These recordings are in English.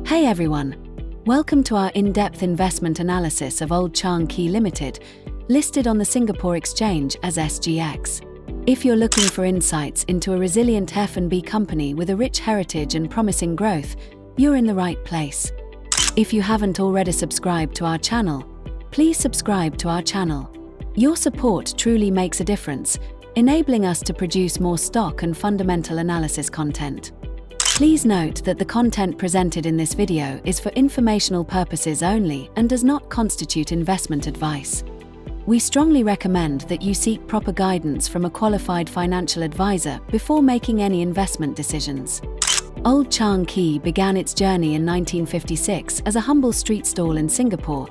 Hey everyone! Welcome to our in-depth investment analysis of Old Chang Kee Limited, listed on the Singapore Exchange as SGX. If you're looking for insights into a resilient F&B company with a rich heritage and promising growth, you're in the right place. If you haven't already subscribed to our channel, please subscribe to our channel. Your support truly makes a difference, enabling us to produce more stock and fundamental analysis content. Please note that the content presented in this video is for informational purposes only and does not constitute investment advice. We strongly recommend that you seek proper guidance from a qualified financial advisor before making any investment decisions. Old Chang Kee began its journey in 1956 as a humble street stall in Singapore,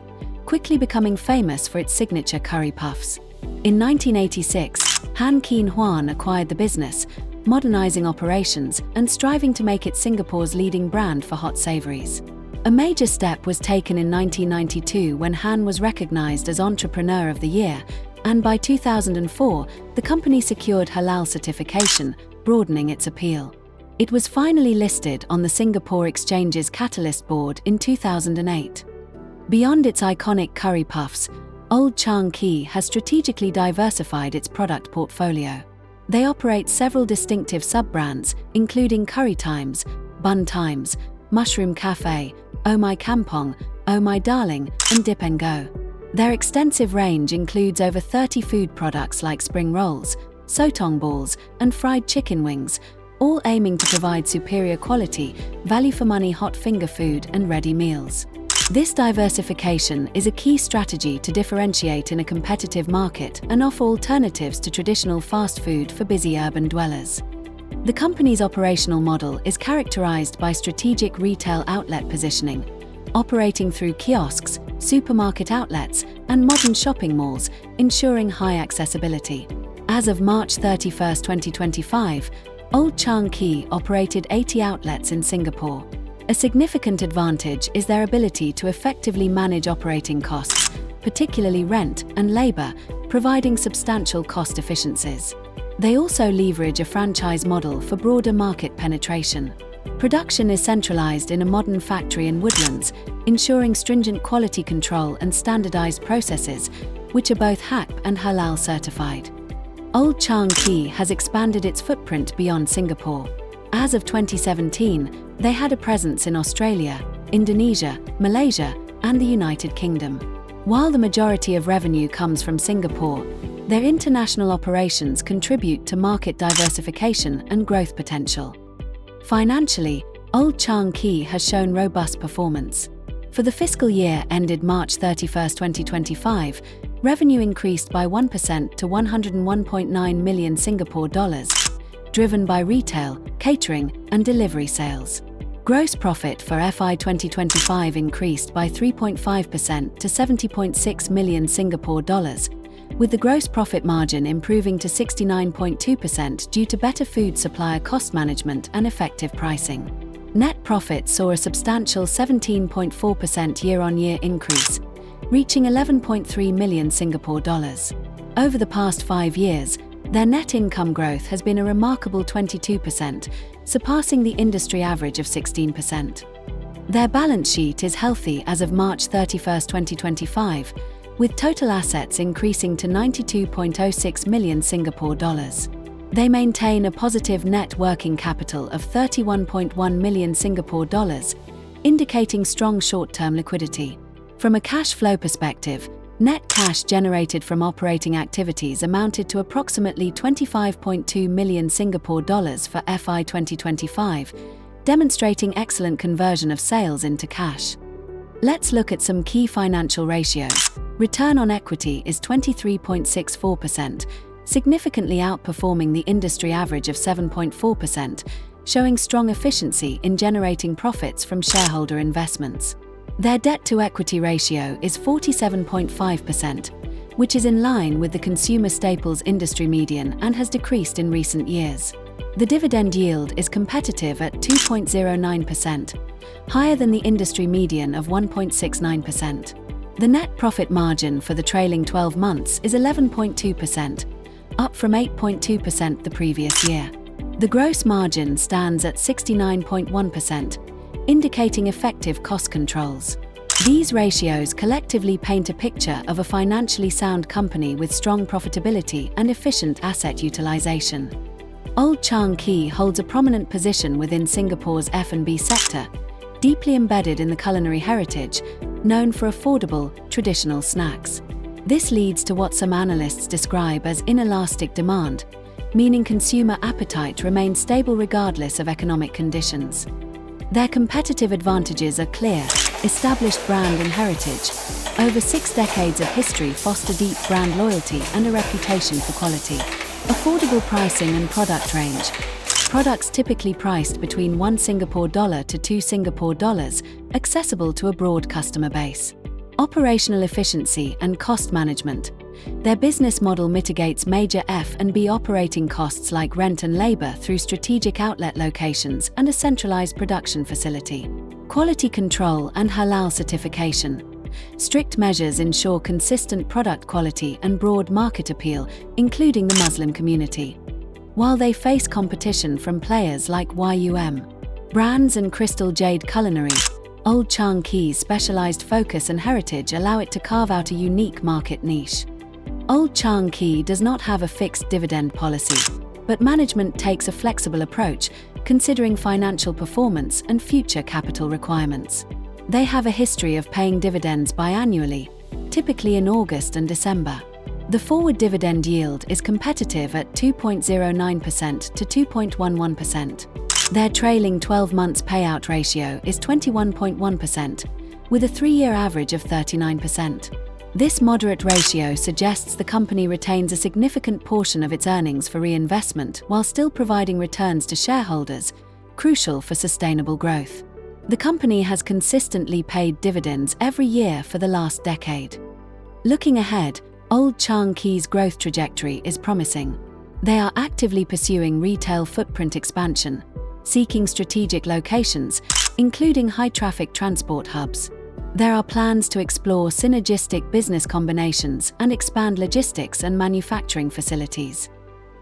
quickly becoming famous for its signature curry puffs. In 1986, Han Keen Huan acquired the business, modernizing operations and striving to make it Singapore's leading brand for hot savories. A major step was taken in 1992 when Han was recognized as Entrepreneur of the Year, and by 2004, the company secured halal certification, broadening its appeal. It was finally listed on the Singapore Exchange's Catalyst Board in 2008. Beyond its iconic curry puffs, Old Chang Kee has strategically diversified its product portfolio. They operate several distinctive sub-brands, including Curry Times, Bun Times, Mushroom Cafe, Oh My Kampong, Oh My Darling, and Dip & Go. Their extensive range includes over 30 food products like spring rolls, sotong balls, and fried chicken wings, all aiming to provide superior quality, value-for-money hot finger food and ready meals. This diversification is a key strategy to differentiate in a competitive market and offer alternatives to traditional fast food for busy urban dwellers. The company's operational model is characterized by strategic retail outlet positioning, operating through kiosks, supermarket outlets, and modern shopping malls, ensuring high accessibility. As of March 31, 2025, Old Chang Kee operated 80 outlets in Singapore. A significant advantage is their ability to effectively manage operating costs, particularly rent and labor, providing substantial cost efficiencies. They also leverage a franchise model for broader market penetration. Production is centralized in a modern factory in Woodlands, ensuring stringent quality control and standardized processes, which are both HACCP and halal certified. Old Chang Kee has expanded its footprint beyond Singapore. As of 2017, they had a presence in Australia, Indonesia, Malaysia, and the United Kingdom. While the majority of revenue comes from Singapore, their international operations contribute to market diversification and growth potential. Financially, Old Chang Kee has shown robust performance. For the fiscal year ended March 31, 2025, revenue increased by 1% to 101.9 million Singapore dollars, driven by retail, catering, and delivery sales. Gross profit for FY 2025 increased by 3.5% to 70.6 million Singapore dollars, with the gross profit margin improving to 69.2% due to better food supplier cost management and effective pricing. Net profit saw a substantial 17.4% year-on-year increase, reaching 11.3 million Singapore dollars. Over the past 5 years, their net income growth has been a remarkable 22%, surpassing the industry average of 16%. Their balance sheet is healthy as of March 31, 2025, with total assets increasing to 92.06 million Singapore dollars. They maintain a positive net working capital of 31.1 million Singapore dollars, indicating strong short-term liquidity. From a cash flow perspective, net cash generated from operating activities amounted to approximately 25.2 million Singapore dollars for FY 2025, demonstrating excellent conversion of sales into cash. Let's look at some key financial ratios. Return on equity is 23.64%, significantly outperforming the industry average of 7.4%, showing strong efficiency in generating profits from shareholder investments. Their debt-to-equity ratio is 47.5%, which is in line with the consumer staples industry median and has decreased in recent years. The dividend yield is competitive at 2.09%, higher than the industry median of 1.69%. The net profit margin for the trailing 12 months is 11.2%, up from 8.2% the previous year. The gross margin stands at 69.1%, indicating effective cost controls. These ratios collectively paint a picture of a financially sound company with strong profitability and efficient asset utilization. Old Chang Kee holds a prominent position within Singapore's F&B sector, deeply embedded in the culinary heritage, known for affordable, traditional snacks. This leads to what some analysts describe as inelastic demand, meaning consumer appetite remains stable regardless of economic conditions. Their competitive advantages are clear: established brand and heritage. Over 6 decades of history foster deep brand loyalty and a reputation for quality. Affordable pricing and product range. Products typically priced between $1 to $2, accessible to a broad customer base. Operational efficiency and cost management. Their business model mitigates major F&B operating costs like rent and labor through strategic outlet locations and a centralized production facility. Quality control and halal certification. Strict measures ensure consistent product quality and broad market appeal, including the Muslim community. While they face competition from players like brands and Crystal Jade Culinary, Old Chang Kee's specialized focus and heritage allow it to carve out a unique market niche. Old Chang Kee does not have a fixed dividend policy, but management takes a flexible approach, considering financial performance and future capital requirements. They have a history of paying dividends biannually, typically in August and December. The forward dividend yield is competitive at 2.09% to 2.11%. Their trailing 12 months payout ratio is 21.1%, with a 3-year average of 39%. This moderate ratio suggests the company retains a significant portion of its earnings for reinvestment while still providing returns to shareholders, crucial for sustainable growth. The company has consistently paid dividends every year for the last decade. Looking ahead, Old Chang Kee's growth trajectory is promising. They are actively pursuing retail footprint expansion, seeking strategic locations, including high-traffic transport hubs. There are plans to explore synergistic business combinations and expand logistics and manufacturing facilities.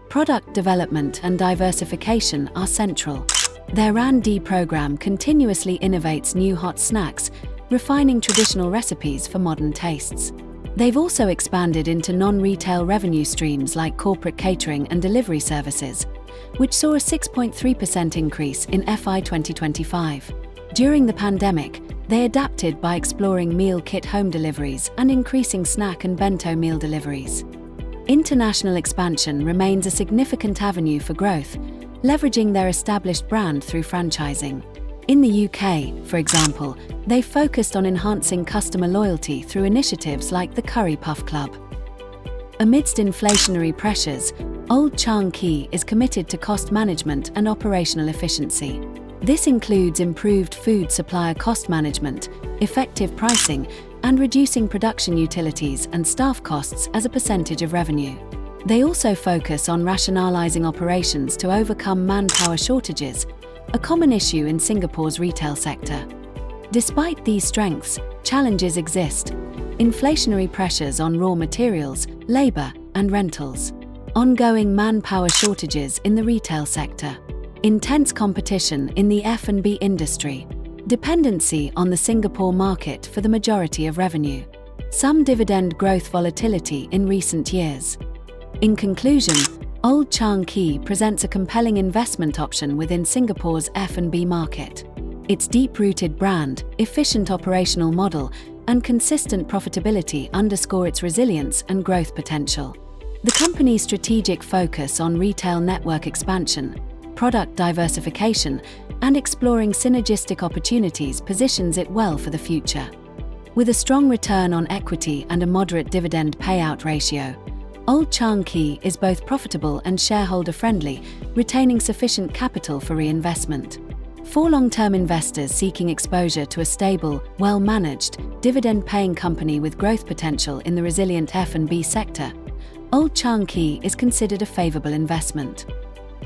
Product development and diversification are central. Their R&D program continuously innovates new hot snacks, refining traditional recipes for modern tastes. They've also expanded into non-retail revenue streams like corporate catering and delivery services, which saw a 6.3% increase in FY 2025. During the pandemic, they adapted by exploring meal kit home deliveries and increasing snack and bento meal deliveries. International expansion remains a significant avenue for growth, leveraging their established brand through franchising. In the UK, for example, they focused on enhancing customer loyalty through initiatives like the Curry Puff Club. Amidst inflationary pressures, Old Chang Kee is committed to cost management and operational efficiency. This includes improved food supplier cost management, effective pricing, and reducing production utilities and staff costs as a percentage of revenue. They also focus on rationalizing operations to overcome manpower shortages, a common issue in Singapore's retail sector. Despite these strengths, challenges exist: inflationary pressures on raw materials, labor, and rentals, ongoing manpower shortages in the retail sector, intense competition in the F&B industry, dependency on the Singapore market for the majority of revenue, some dividend growth volatility in recent years. In conclusion, Old Chang Kee presents a compelling investment option within Singapore's F&B market. Its deep-rooted brand, efficient operational model, and consistent profitability underscore its resilience and growth potential. The company's strategic focus on retail network expansion, product diversification, and exploring synergistic opportunities positions it well for the future. With a strong return on equity and a moderate dividend payout ratio, Old Chang Kee is both profitable and shareholder-friendly, retaining sufficient capital for reinvestment. For long-term investors seeking exposure to a stable, well-managed, dividend-paying company with growth potential in the resilient F&B sector, Old Chang Kee is considered a favorable investment.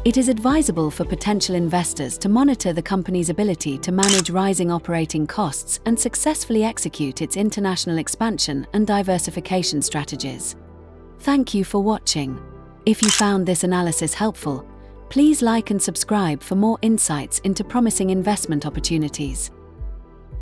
It is advisable for potential investors to monitor the company's ability to manage rising operating costs and successfully execute its international expansion and diversification strategies. Thank you for watching. If you found this analysis helpful, Please like and subscribe for more insights into promising investment opportunities.